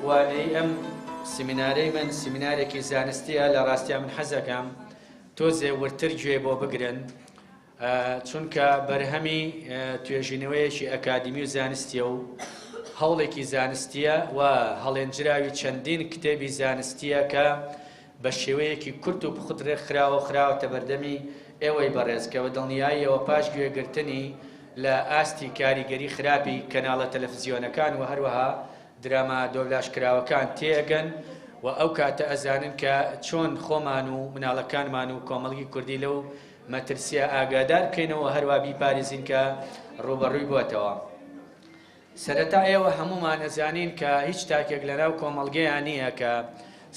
وانەی ئەم سیمینارەی من سیمینارێکی زانستیە لە ڕاستیان من حەزەکەم تۆزێ ورتر گوێ بۆ بگرن چونکە بەرهەمی توێژینەوەیەکی ئەکادمی و زانستیە و هەوڵێکی زانستیە و هەڵێنجراوی چەندین کتێبی زانستیە کە بە شێوەیەکی کورت و بخودرێ خراوەتە بەردەمی ئێوەی بەڕێزکەوە دڵنیاییەوە پاش گوێگرتنی لە ئاستی کاریگەری خراپی کەناڵە تەلەڤیزیۆنەکان و هەروەها دراما دۆبلاژکراوەکان تێگەن و ئەو کاتە ئەزانن کە چۆن خۆمان و مناڵەکانمان و کۆمەڵگی کوردی لەو مەترسیە ئاگادار بکەینەوە هەروە بیپارێزین کە ڕوبەڕووی بووەتەوە. سەرەتا ئێوە هەمومان ئەزانین کە هیچ تاکێک لەناو کۆمەڵگەیان نییە کە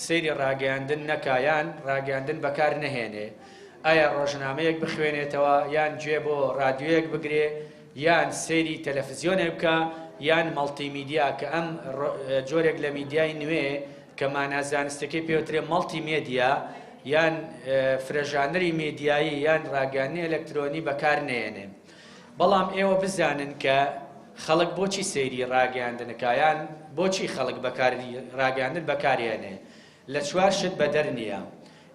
سەیری ڕاگەیاندن نەکایان ڕاگەیاندن بەکار نەهێنێ. ئایا ڕۆژنامەیەک بخوێنێتەوە یان گوێ بۆ ڕادیۆیەک بگرێ یان سەیری تەلەڤیزیۆنێک بکە یان مەڵتیمیدیا کە ئەم جۆرێک لە میدیای نوێ کە مانازانستەکەی پێوترێ مەڵتی مێدیا یان فرەژانەری مێدیایی یان ڕاگەیاندنی ئەلەکترۆنی بەکار نێنێ. بەڵام ئێوە بزانن کە خەڵک بۆچی سەیری ڕاگەیاندنەکە یان بۆچی خەڵک ڕاگەیاندن بەکارێنێ لە چوار شت بەدەر نییە.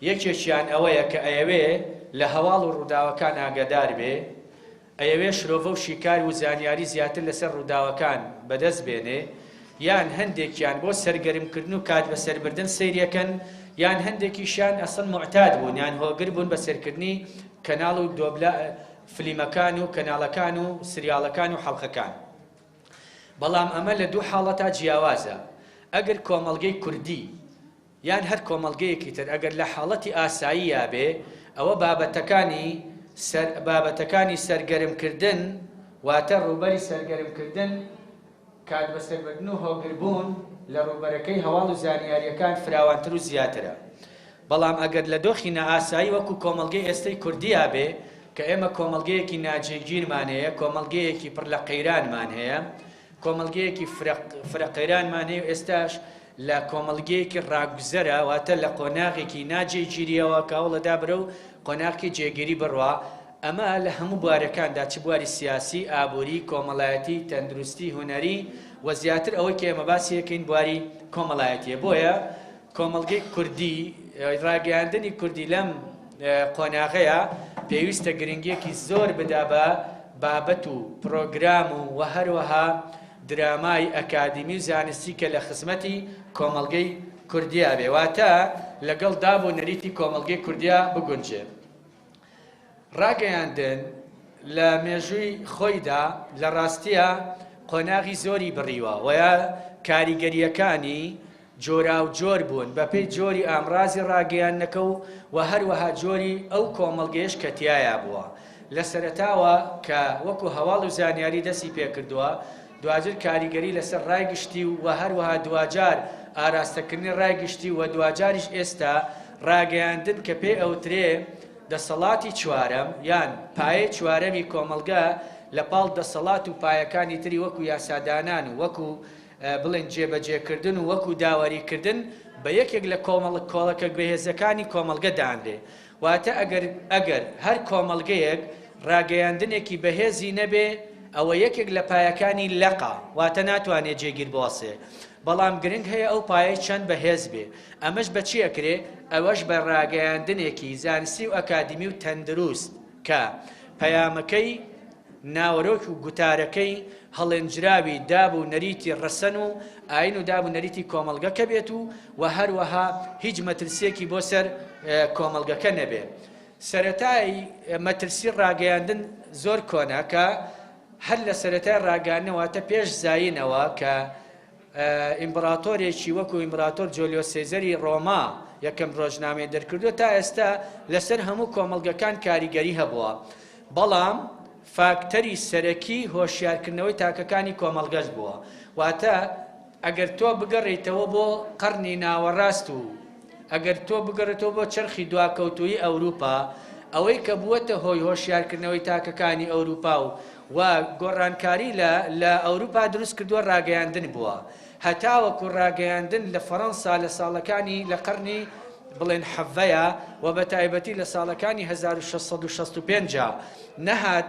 یەکێکیان ئەوەیە کە ئەیەوێ لە هەواڵ و ڕووداوەکان ئاگادار بێ، ئەیەوێ شرۆڤە و شیکار و زانیاری زیاتر لەسەر ڕووداوەکان بەدەست بێنێ، یان هەندێکیان بۆ سەرگەرمکردن و کات بەسەربردن سەیریەکەن، یان هەندێکیشان ئەسڵ معتاد بوون یان هۆگر بوون بە سەرکردنی کەناڵ و دۆبلا فلیمەکان و کەناڵەکان و سریاڵەکان و حەڵقەکان. بەڵام ئەمە لە دوو حاڵەتا جیاوازە. ئەگەر کۆمەڵگەی کوردی یان هەر کۆمەڵگەیەکی تر ئەگەر لە حاڵەتی ئاساییە بێ، ئەوە بابەتەکانی سەرگەرمکردن واتە ڕووبەری سەرگەرمکردن کات بەسەربردن و هۆگربوون لە ڕووبەرەکەی هەواڵ و زانیاریەکان فراوانتر و زیاترە. بەڵام ئەگەر لە دۆخی نەئاسایی وەکو کۆمەڵگەی ئێستەی کوردیا بێ کە ئێمە کۆمەڵگەیەکی ناجێگیرمان هەیە، کۆمەڵگەیەکی پڕ لە قەیرانمان هەیە، کۆمەڵگەیەکی فرەقەیرانمان هەیە و ئێستاش لە کۆمەڵگەیەکی ڕاگوزەرە واتە لە قۆناغێکی ناجێگیریەوە کاوڵەدا برە و قۆناغی جێگیری بڕوا. ئەمە لە هەموو بوارەکاندا چ بواری سیاسی، ئابووری، کۆمەڵایەتی، تەندروستی، هونەری و زیاتر ئەوەی کە ئێمە باسی یەکەین بواری کۆمەڵایەتیە. بۆیە کۆمەڵگەی کوردی ڕاگەیاندنی کوردی لەم قۆناغەیە پێویستە گرنگیەکی زۆر بدا بە بابەت و پرۆگرام و هەروەها درامای ئەکادمی و زانستی کە لە خزمەتی کۆمەڵگەی کوردیا بێ واتە لەگەڵ دابوو نەریتی کۆمەڵگەی کوردیا بگونجێ. ڕاگەیاندن لە مێژووی خۆیدا لە ڕاستیە قۆناغی زۆری بڕیوە وە کاریگەریەکانی جۆرا و جۆر بوون بەپێی جۆری ئامرازی ڕاگەیاندنەکە و هەروەها جۆری ئەو کۆمەڵگەیەش کە تایە بووە. لە سەرەتاوە کە وەکو هەواڵ و زانیاری دەستی پێکردووە، دوجار کاریگەری لەسەر ڕایگشتی و هەروەها دوجار ئاراستەکردنی ڕایگشتی و دوجاریش ئێستا ڕاگەیاندن کە پێ ئەوترێ دەسەڵاتی چوارەم یان پایە چوارەمی کۆمەڵگە لە پاڵ دەسەڵات و پایەکانی تری وەکو یاسادانان و وەکو بڵێن جێبەجێکردن و وەکو داوەریکردن بە یەکێک لە کۆڵەکە بەهێزەکانی کۆمەڵگە دانرێ. واتە ئەگەر هەر کۆمەڵگەیەک ڕاگەیاندنێکی بەهێزی نەبێ، ئەوە یەکێک لە پایەکانی لەقا واتە ناتوانێت جێگیر بواسێ. بەڵام گرنگ هەیە ئەو پایە چەند بەهێز بێ. ئەمەش بە چی ئەکرێ؟ ئەوەش بە ڕاگەیاندنێکی زانستی و ئەکادمی و تەندروست کە پەیامەکەی ناوەرۆک و گوتارەکەی هەڵێنجراوی دابوو نەریتی ڕەسەن و ئاین و دابوو نەریتی کۆمەڵگەکە بێت و هەروەها هیچ مەترسیەکی بۆ سەر کۆمەڵگەکە نەبێ. سەرەتای مەترسی ڕاگەیاندن زۆر کۆنا کە هەر لە سەرەتای ڕاگەیاندنەوەتە پێش زاینەوە کە ئیمپراتۆرێکی وەکو ئیمپراتۆر جۆلیۆس سێزەری ڕۆما یەکەم ڕۆژنامەی دەرکردووە تا ئێستا لەسەر هەموو کۆمەڵگەکان کاریگەری هەبووە. بەڵام فاکتەری سەرەکی هۆشیارکردنەوەی تاکەکانی کۆمەڵگەش بووە. واتە ئەگەر تۆ بگەڕێیتەوە بۆ قەرنی ناوەڕاست و ئەگەر تۆ بگەڕێتەوە بۆ چرخی دواکەوتووی ئەوروپا، ئەوەی کە بووەتە هۆی هۆشیارکردنەوەی تاکەکانی ئەوروپا و گۆڕانکاری لە ئەوروپا دروست کردووە ڕاگەیاندن بووە. هەتاوەکو ڕاگەیاندن لە فەڕەنسا لە ساڵەکانی لە قەرنی بڵێن حەڤەیە و بە تایبەتی لە ساڵەکانی 1665 نەهات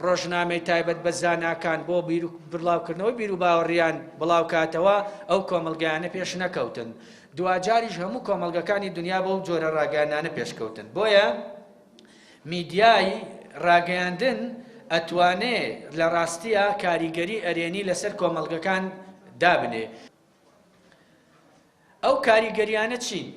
ڕۆژنامەی تایبەت بە زاناکان بۆ بڵاوکردنەوەی بیر و باوەڕیان بڵاو کاتەوە ئەو کۆمەڵگەیانە پێش نەکەوتن. دوجاریش هەموو کۆمەڵگەکانی دنیا بۆ جۆرە ڕاگەیاندانە پێشکەوتن. بۆیە میدیای ڕاگەیاندن ئەتوانێت لە ڕاستیە کاریگەری ئەرێنی لەسەر کۆمەڵگەکان دابنێ. ئەو کاریگەریانە چین؟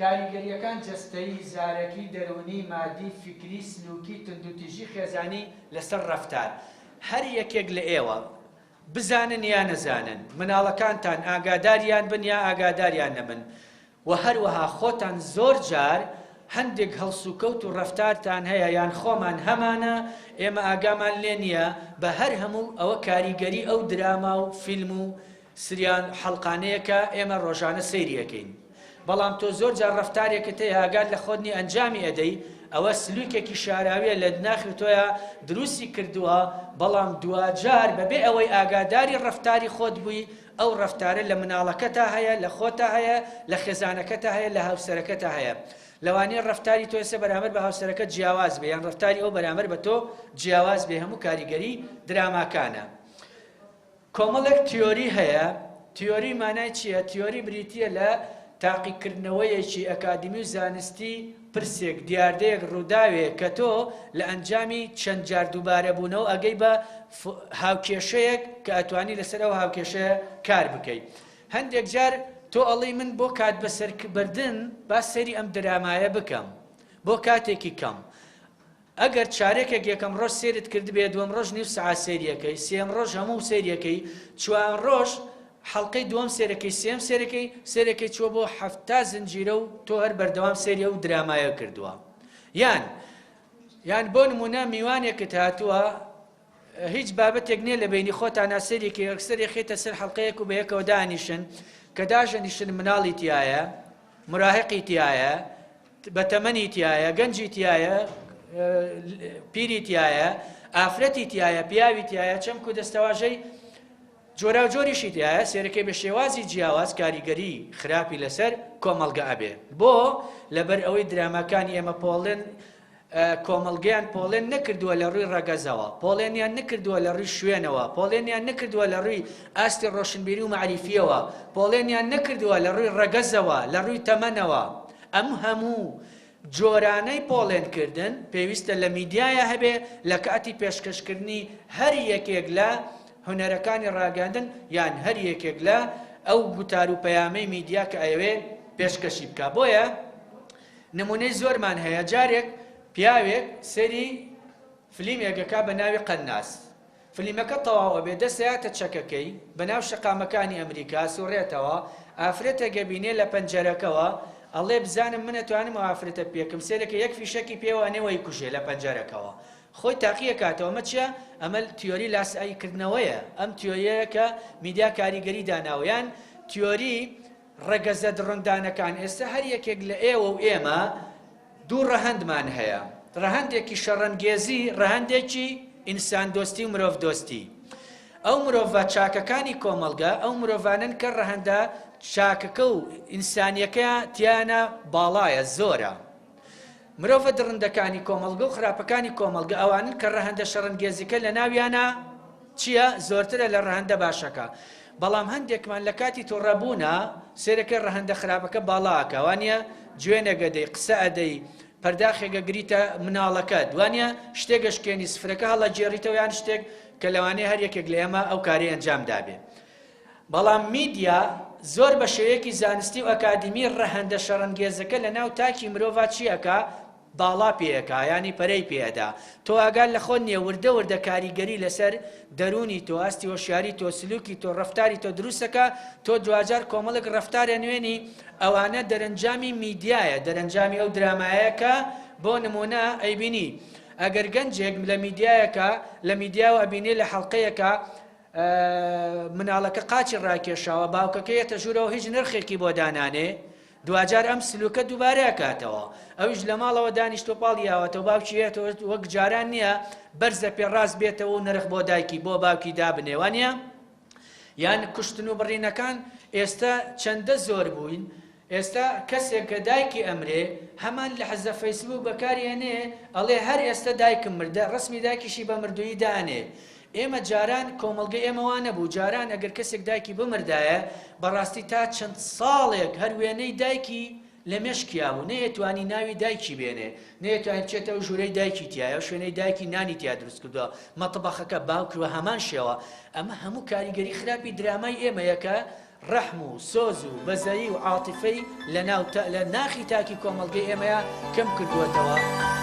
کاریگەریەکان جەستەیی، زارەکی، دەرونی، مادی، فکری، سنووکی، تندوتیژی، خێزانی لەسەر ڕەفتار. هەر یەکێک لە ئێوە بزانن یا نەزانن، مناڵەکانتان ئاگاداریان بن یا ئاگاداریان نەبن، و هەروەها خۆتان زۆر جار هەندێک هەڵسوکەوت و ڕەفتارتان هەیە یان خۆمان هەمانە ئێمە ئاگامان لێ نییە بە هەر هەموو ئەوە کاریگەری ئەو دراما و فیلم و سریان حەڵقانەیەکە ئێمە ڕۆژانە سەیریەکەین. بەڵام تۆ زۆر جار ڕەفتارێکت هەیە ئاگاد لە خۆتنی ئەنجامی ئەدەی، ئەوە سلوکێکی شاراویە لە ناخی تۆیە دروستی کردووە، بەڵام دوجار بەبێ ئەوەی ئاگاداری ڕەفتاری خۆت بووی، ئەو ڕەفتارە لە مناڵەکەتا هەیە، لە خۆتا هەیە، لە خێزانەکەتا هەیە، لە هاوسەرەکەتا هەیە. لەوانەیە ڕەفتاری تۆ ئێستا بەرامبەر بە هاوسەرەکەت جیاواز بێ، یان ڕەفتاری ئەو بەرامبەر بە تۆ جیاواز بێ. هەموو کاریگەری دراماکانە. کۆمەڵێک تیۆری هەیە. تیۆری مانای چییە؟ تیۆری بریتیە لە تاقیکردنەوەیەکی ئەکادمی و زانستی پرسێک، دیاردەیەک، ڕووداوێک کە تۆ لە ئەنجامی چەند جار دووبارە بوونەوە ئەگەی بە هاوکێشەیەک کە ئەتوانی لەسەر ئەو هاوکێشەیە کار بکەیت. هەندێک جار تۆ ئەڵی من بۆ کات بەسەربردن با سەری ئەم درامایە بکەم بۆ کاتێکی کەم. ئەگەر چارێکێک یەکەم ڕۆژ سێرت کرد بێ، دووەم ڕۆژ نیو سەعات سێریەکەی، سێم ڕۆژ هەموو سێریەکەی، چوارم ڕۆژ حەڵقەی دووەم سێرەکەی، سێم سێرەکەی چوە بۆ 7 زنجیرە و تۆ هەر بەردەوام سێریە و درامایە کردووە. یان بۆ نمونە میوانێکت هاتووە، هیچ بابەتێک نییە لە بینی خۆتانە سێریەکی ئەکسەری خێتە سەر حەڵقەیەک و بە یەکەوە دانیشن کە داژەنیشن مناڵی تایە، مراهقی تایە، بەتەمەنی تایە، گەنجی تایە، پیری تایە، ئافرەتی تایە، پیاوی تایە، چەمک و دەستەواژەی جۆرا و جۆریشی تایە. سێرەکەی بە شێوازی جیاواز کاریگەری خراپی لەسەر کۆمەڵگە ئەبێ. بۆ لەبەر ئەوەی دراماکانی ئێمە پۆڵێن کۆمەڵگەیان پۆڵێن نەکردووە لە ڕووی ڕەگەزەوە، پۆڵێنیان نەکردووە لە ڕووی شوێنەوە، پۆڵێنیان نەکردووە لە ڕووی ئاستی ڕۆشنبیری و معریفیەوە، پۆڵێنیان نەکردووە لە ڕووی ڕەگەزەوە، لە ڕووی تەمەنەوە. ئەم هەموو جۆرانەی پۆڵێنکردن پێویستە لە میدیایە هەبێ لە کاتی پێشکەشکردنی هەر یەکێک لە هونەرەکانی ڕاگەاندن یان هەر یەکێک لە ئەو گوتار و پەیامەی میدیا کە ئەوێ پێشکەشی بکە. بۆیە نمونەی زۆرمان هەیە. جارێک پیاوێک سەری فلیمێکەکە بە ناوی قەناس. فلیمەکە تەواوە بێ، دەستەیاتە چەکەکەی بەناو شەقامەکانی ئەمریکا سوڕێتەوە، ئافرەتە گەبینێ لە پەنجەرەکەوە ئەڵێ بزانم منەتوانم ئافرەتە پێکم، سێرەکە یەک فیشەکی پێوە نێوەی کوژێ لە پەنجەرەکەوە. خۆی تاقیە کاتەوە. ئەمە چیە؟ ئەمە تیۆری لاساییکردنەوەیە. ئەم تیۆریەیە کە میدیا کاریگەری داناویان تیۆری ڕەگەزە دڕندانەکان. ئێستا هەر یەکێک لە ئێوە و ئێمە دوو ڕەهەندمان هەیە، ڕەهەندێکی شەڕەنگێزی، ڕەهەندێکی ئینسان دۆستی و مرۆڤ دۆستی. ئەو مرۆڤە چاکەکانی کۆمەڵگە ئەو مرۆڤانن کە ڕەهەندە چاکەکە و ئینسانیەکە تیانە باڵایە، زۆرە. مرۆڤە درندەکانی کۆمەڵگە و خراپەکانی کۆمەڵگە ئەوانن کە ڕەهەندە شەڕەنگێزیکە لە ناویانە چییە؟ زۆرترە لە ڕەهەندە باشەکە. بەڵام هەندێکمان لە کاتی تۆڕەبوونە سێرەکە ڕەهەندە خراپەکە باڵاکە، وانە گوێنەگە دەی، قسە ئەدەی، پەرداخێگە گریتە مناڵەکە، دوانە شتێگەشکێنی سفرەکە هەڵە جێڕیتەوە یان شتێک کە لەوانەیە هەر یەکێک لە ئێمە ئەو کاری ئەنجام دابێ. بەڵام میدیا زۆر بە شێوەیەکی زانستی و ئەکادمی ڕەهەندە شەڕەنگێزەکە لە ناو تاکی مرۆڤ چیەکە؟ باڵا پێەکە، ینی پەرەی پێدا. تۆ ئاگال لە خۆت نییە وردە وردە کاریگەری لەسەر دەرونی تۆ، ئاستی هۆشیاری تۆ، سلوکی تۆ، ڕەفتاری تۆ دروستەکە. تۆ دوجار کۆمەڵێک ڕەفتارە نوێنی ئەوانە دەرەنجامی میدیایە، دەرەنجامی ئەو درامایەکە. بۆ نمونە ئەیبینی ئەگەر گەنجێک لە میدیایەکە لە میدیاوە ئەبینێ لە حەڵقەیەکە مناڵەکە قاچی ڕاکێشاوە، باوکەکەیەتە ژوورەوە هیچ نرخێکی بۆ دانانێ، دوجار ئەم سلوکە دووبارە کاتەوە. ئەویش لە ماڵەوە دانیشتۆ پاڵیاوەتەوە، باوکیێتەوە وەک جاران نییە بەرزە پێڕاست بێتەوە و نرخ بۆ دایکی بۆ باوکی دابنێوانە. یان کوشتن و بڕینەکان ئێستا چەندە زۆر بووین. ئێستا کەسێک کە دایکی ئەمرێ هەمان لە حەزە فەیسبوک بەکارهێنێ ئەڵێ هەر ئێستا دایکم مردە ڕسمی دایکیشی بە مردووی دانێ. ئێمە جاران کۆمەڵگەی ئێمەوە نەبوو، جاران ئەگەر کەسێک دایکی بمردایە بەڕاستی تا چەند ساڵێک هەر وێنەی دایکی لە مێشکیا بوو، نەیەتوانی ناوی دایکی بێنێ، نەیەتوانی بچێتەوە ژوورەی دایکی تایە، شوێنەی دایکی نانی تیا دروست کردووە، مەتبەخەکە باوکروە هەمان شێوە. ئەمە هەموو کاریگەری خراپی درامای ئێمەیەکە ڕەحم و سۆز و بەزەیی و عاتیفەی لە ناخی تاکی کۆمەڵگەی ئێمەیە کەم کردووەتەوە.